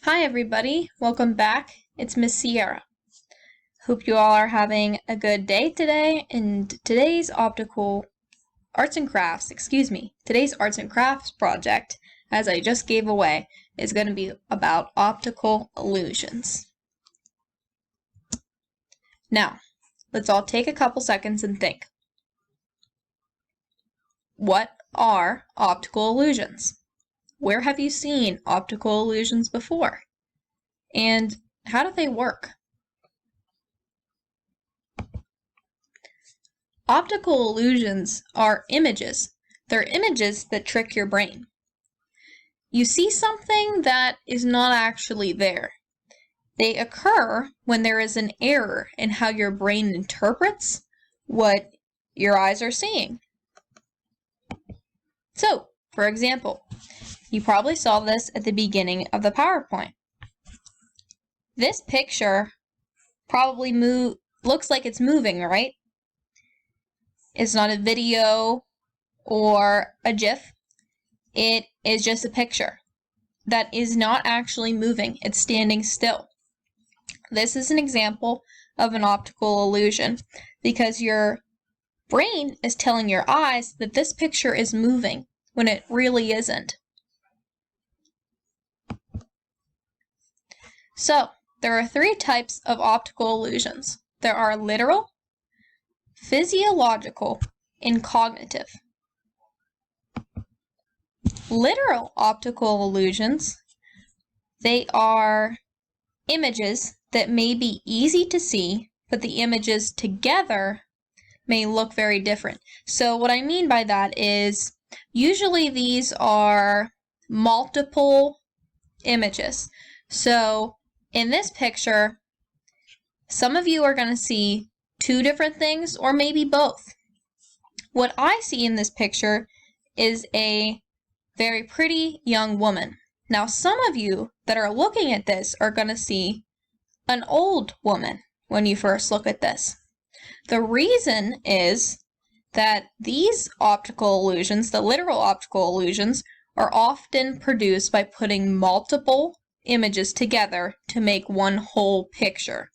Hi everybody, welcome back. It's Miss Sierra. Hope you all are having a good day today. And today's arts and crafts project, as I just gave away, is going to be about optical illusions. Now, let's all take a couple seconds and think. What are optical illusions? Where have you seen optical illusions before? And how do they work? Optical illusions are images. They're images that trick your brain. You see something that is not actually there. They occur when there is an error in how your brain interprets what your eyes are seeing. So, for example, you probably saw this at the beginning of the PowerPoint. This picture probably looks like it's moving, right? It's not a video or a GIF. It is just a picture that is not actually moving. It's standing still. This is an example of an optical illusion because your brain is telling your eyes that this picture is moving when it really isn't. So, there are three types of optical illusions. There are literal, physiological, and cognitive. Literal optical illusions, they are images that may be easy to see, but the images together may look very different. So what I mean by that is usually these are multiple images. So in this picture, some of you are going to see two different things or maybe both. What I see in this picture is a very pretty young woman. Now, some of you that are looking at this are going to see an old woman when you first look at this. The reason is that these optical illusions, the literal optical illusions, are often produced by putting multiple images together to make one whole picture.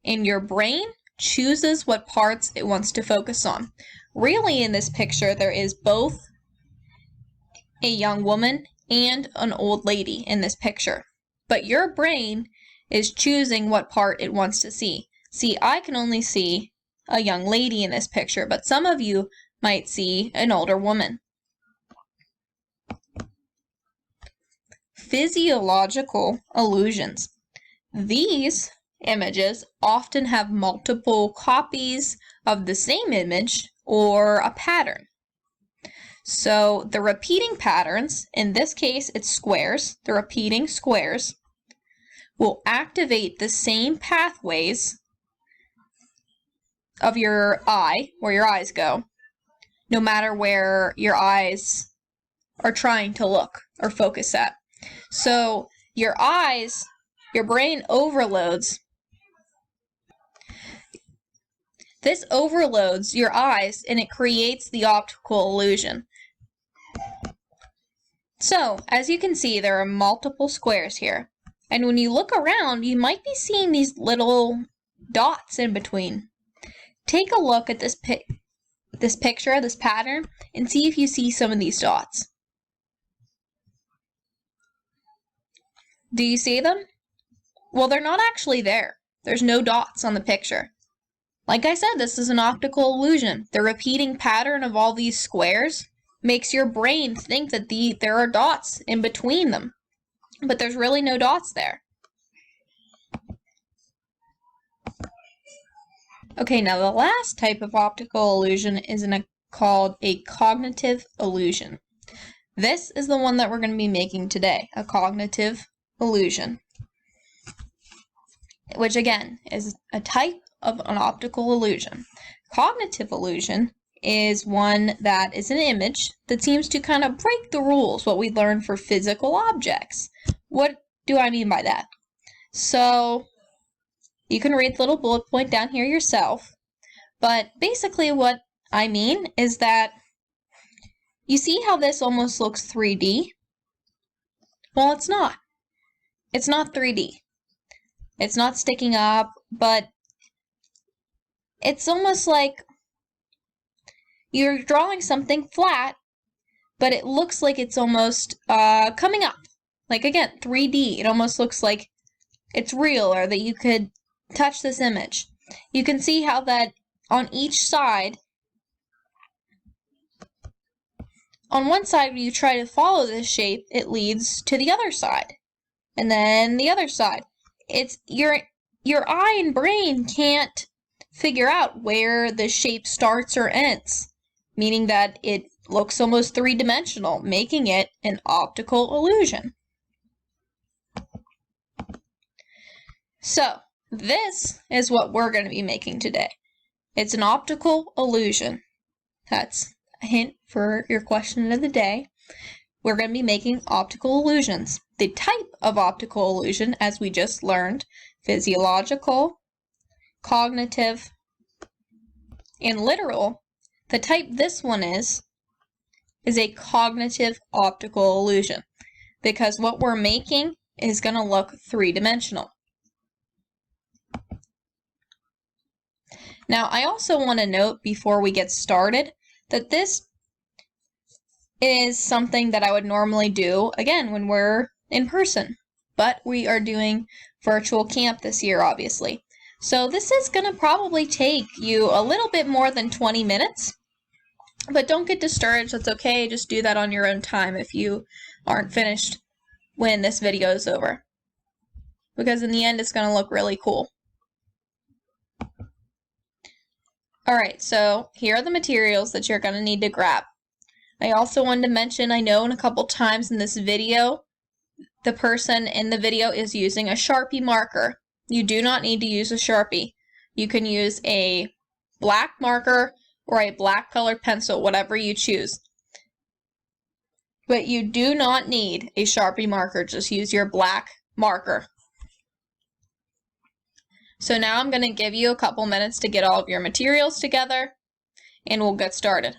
And your brain chooses what parts it wants to focus on. Really, in this picture, there is both a young woman and an old lady in this picture. But your brain is choosing what part it wants to see. See, I can only see a young lady in this picture, but some of you might see an older woman. Physiological illusions. These images often have multiple copies of the same image or a pattern. So the repeating patterns, in this case it's squares, the repeating squares, will activate the same pathways of your eye, where your eyes go, no matter where your eyes are trying to look or focus at. So your eyes, your brain overloads. This overloads your eyes and it creates the optical illusion. So, as you can see, there are multiple squares here. And when you look around, you might be seeing these little dots in between. Take a look at this picture, this pattern, and see if you see some of these dots. Do you see them? Well, they're not actually there. There's no dots on the picture. Like I said, this is an optical illusion. The repeating pattern of all these squares makes your brain think that there are dots in between them, but there's really no dots there. Okay, now the last type of optical illusion is called a cognitive illusion. This is the one that we're going to be making today, a cognitive illusion, which again is a type of an optical illusion. Cognitive illusion is one that is an image that seems to kind of break the rules, what we learn for physical objects. What do I mean by that? So you can read the little bullet point down here yourself, but basically what I mean is that you see how this almost looks 3D? Well, it's not. it's not 3D. It's not sticking up, but it's almost like you're drawing something flat, but it looks like it's almost coming up. Like, again, 3D. It almost looks like it's real, or that you could touch this image. You can see how that on each side, on one side when you try to follow this shape, it leads to the other side. And then the other side. It's your eye and brain can't figure out where the shape starts or ends, meaning that it looks almost three-dimensional, making it an optical illusion. So, this is what we're going to be making today. It's an optical illusion. That's a hint for your question of the day. We're going to be making optical illusions. The type of optical illusion, as we just learned, physiological, cognitive, and literal. The type this one is a cognitive optical illusion, because what we're making is going to look three-dimensional. Now, I also want to note before we get started that this is something that I would normally do, again, when we're in person. But we are doing virtual camp this year, obviously. So this is going to probably take you a little bit more than 20 minutes. But don't get discouraged. That's okay. Just do that on your own time if you aren't finished when this video is over. Because in the end, it's going to look really cool. Alright, so here are the materials that you're going to need to grab. I also wanted to mention, I know in a couple times in this video, the person in the video is using a Sharpie marker. You do not need to use a Sharpie. You can use a black marker or a black colored pencil, whatever you choose. But you do not need a Sharpie marker, just use your black marker. So now I'm going to give you a couple minutes to get all of your materials together, and we'll get started.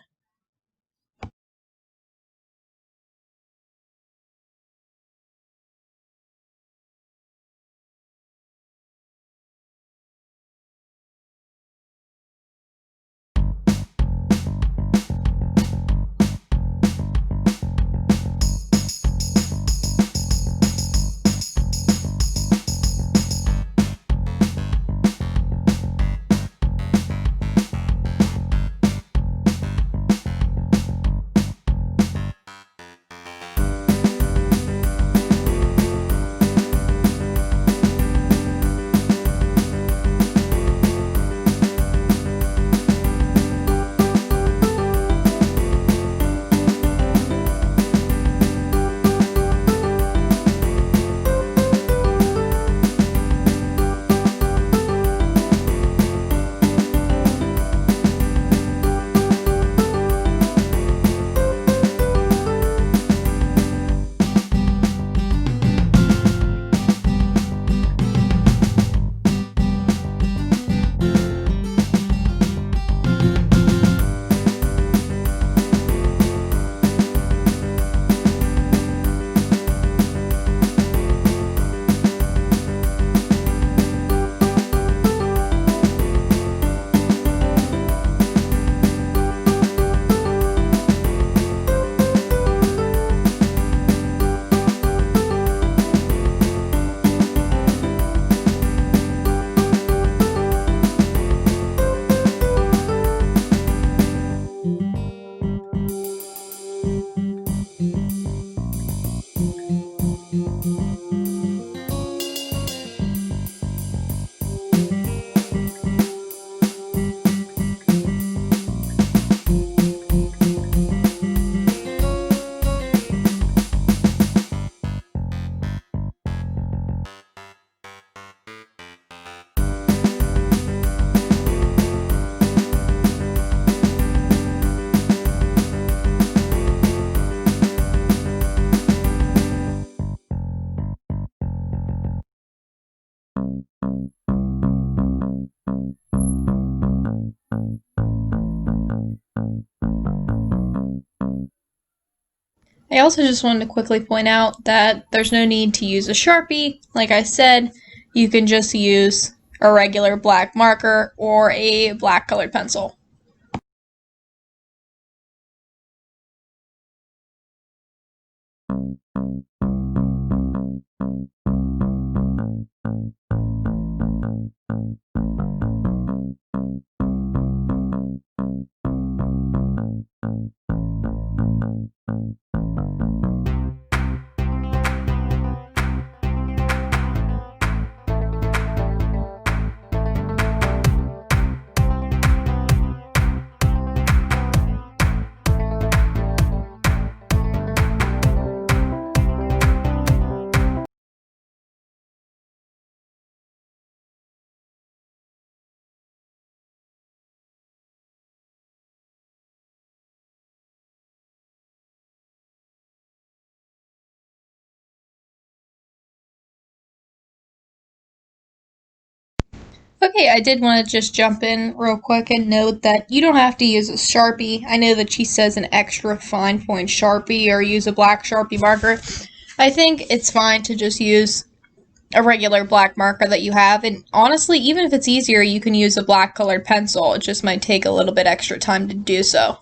I also just wanted to quickly point out that there's no need to use a Sharpie. Like I said, you can just use a regular black marker or a black colored pencil. Okay, I did want to just jump in real quick and note that you don't have to use a Sharpie. I know that she says an extra fine point Sharpie or use a black Sharpie marker. I think it's fine to just use a regular black marker that you have, and honestly, even if it's easier, you can use a black colored pencil. It just might take a little bit extra time to do so.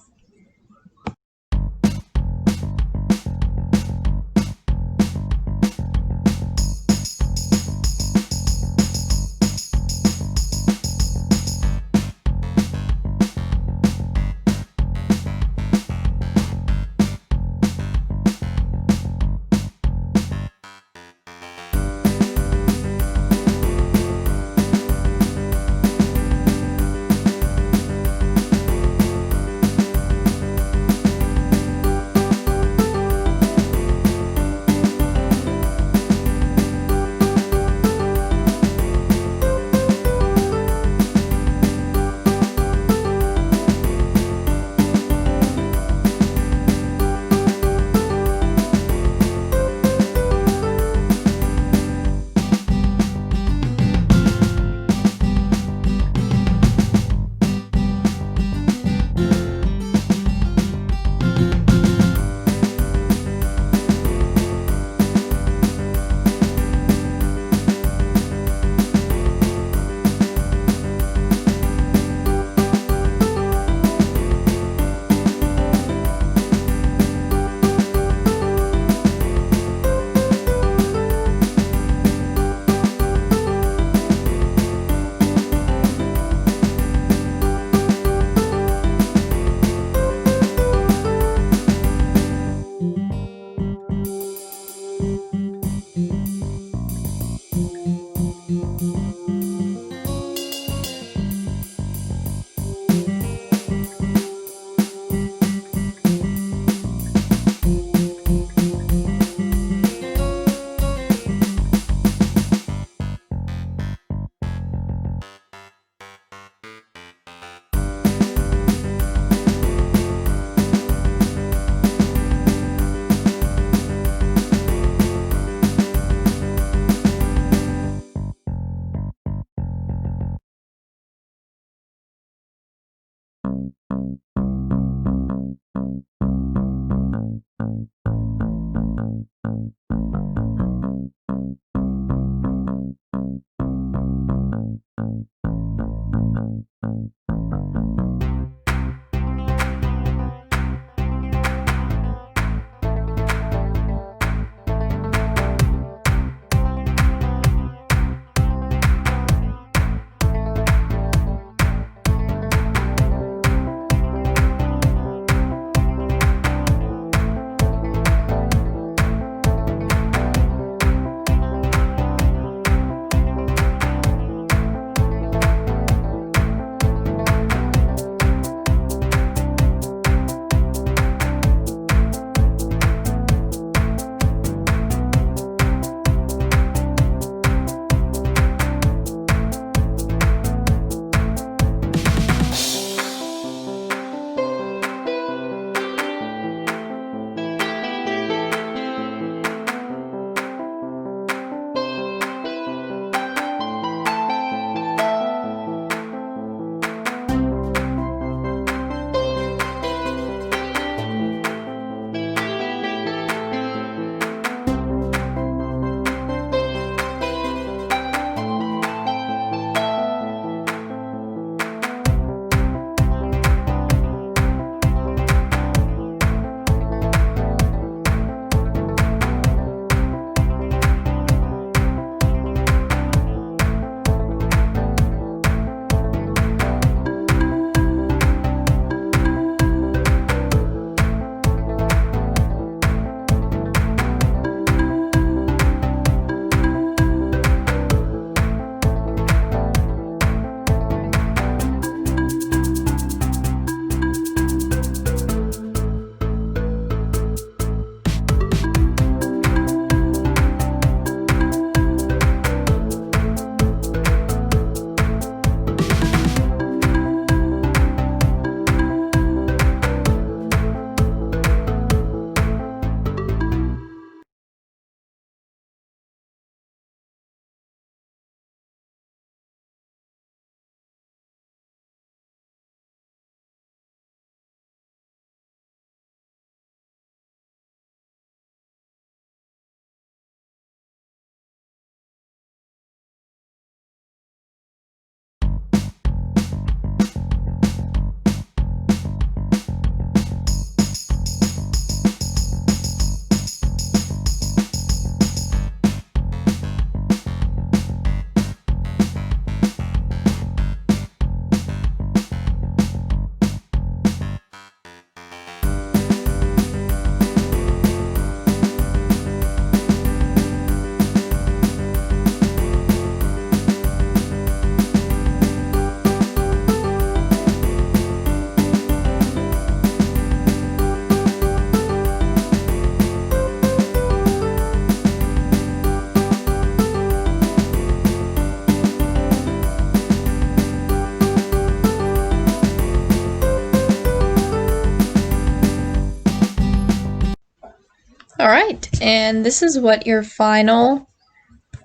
All right, and this is what your final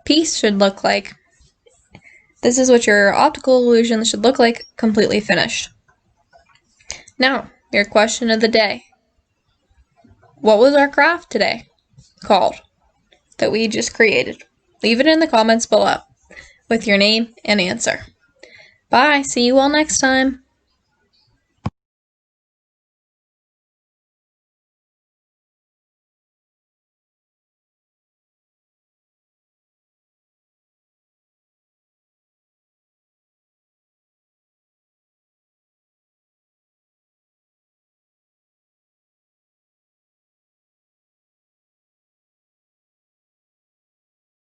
piece should look like. This is what your optical illusion should look like, completely finished. Now, your question of the day. What was our craft today called that we just created? Leave it in the comments below with your name and answer. Bye, see you all next time.